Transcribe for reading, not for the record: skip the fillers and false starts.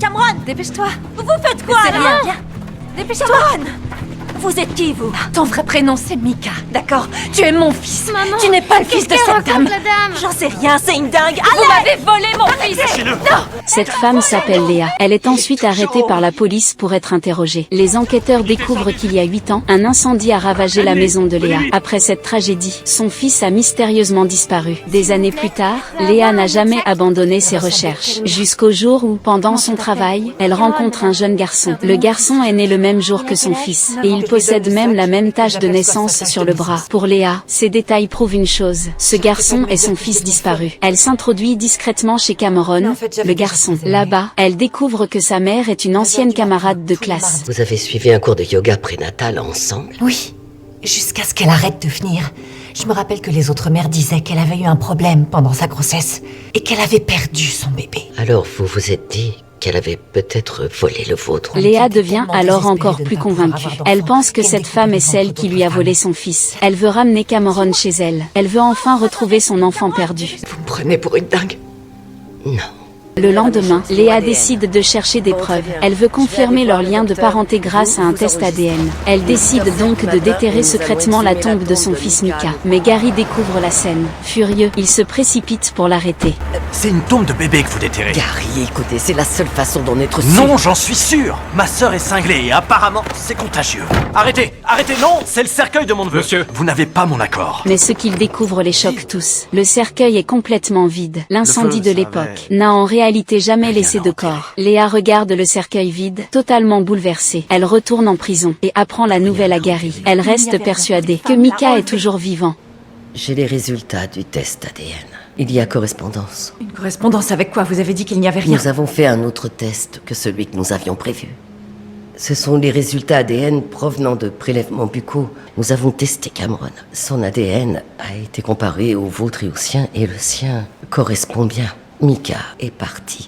Cameron! Dépêche-toi. Vous faites quoi, C'est là? rien, viens. Dépêche-toi. Cameron! Vous êtes qui, vous? Ton vrai prénom, c'est Mika. D'accord, tu es mon fils. Maman, Tu n'es pas le fils de qu'est-ce cette qu'elle dame. raconte, la dame? J'en sais rien, c'est une dingue. Vous Allez! m'avez volé mon fils. Cette femme s'appelle Léa. Elle est ensuite arrêtée par la police pour être interrogée. Les enquêteurs découvrent qu'il y a 8 ans, un incendie a ravagé la maison de Léa. Après cette tragédie, son fils a mystérieusement disparu. Des années plus tard, Léa n'a jamais abandonné ses recherches. Jusqu'au jour où, pendant son travail, elle rencontre un jeune garçon. Le garçon est né le même jour que son fils, et il possède même la même tache de naissance sur le bras. Pour Léa, ces détails prouvent une chose. Ce garçon est son fils disparu. Elle s'introduit discrètement chez Cameron, le garçon. Là-bas, elle découvre que sa mère est une ancienne camarade de classe. Vous avez suivi un cours de yoga prénatal ensemble? Oui, jusqu'à ce qu'elle arrête de venir. Je me rappelle que les autres mères disaient qu'elle avait eu un problème pendant sa grossesse et qu'elle avait perdu son bébé. Alors vous vous êtes dit qu'elle avait peut-être volé le vôtre? Léa devient alors encore plus convaincue. Elle pense que cette femme est celle qui lui a volé son fils. Elle veut ramener Cameron chez elle. Elle veut enfin retrouver son enfant perdu. Vous me prenez pour une dingue? Non. Le lendemain, Léa décide de chercher des preuves. Elle veut confirmer leur lien de parenté grâce à un test ADN. Elle décide donc de déterrer secrètement la tombe de son fils Mika. Mais Gary découvre la scène. Furieux, il se précipite pour l'arrêter. C'est une tombe de bébé que vous déterrez. Gary, écoutez, c'est la seule façon d'en être sûr. Non, j'en suis sûr. Ma sœur est cinglée et apparemment, c'est contagieux. Arrêtez, arrêtez, non, c'est le cercueil de mon neveu. Monsieur, vous n'avez pas mon accord. Mais ce qu'ils découvrent les choque tous. Le cercueil est complètement vide. L'incendie Le feu, de l'époque n'a en réalité jamais laissé de corps. Léa regarde le cercueil vide, totalement bouleversée. Elle retourne en prison et apprend la nouvelle à Gary. Elle reste persuadée que Mika est toujours vivant. J'ai les résultats du test ADN. Il y a correspondance. Une correspondance avec quoi? Vous avez dit qu'il n'y avait rien. Nous avons fait un autre test que celui que nous avions prévu. Ce sont les résultats ADN provenant de prélèvements buccaux. Nous avons testé Cameron. Son ADN a été comparé au vôtre et au sien, et le sien correspond bien. Mika est parti.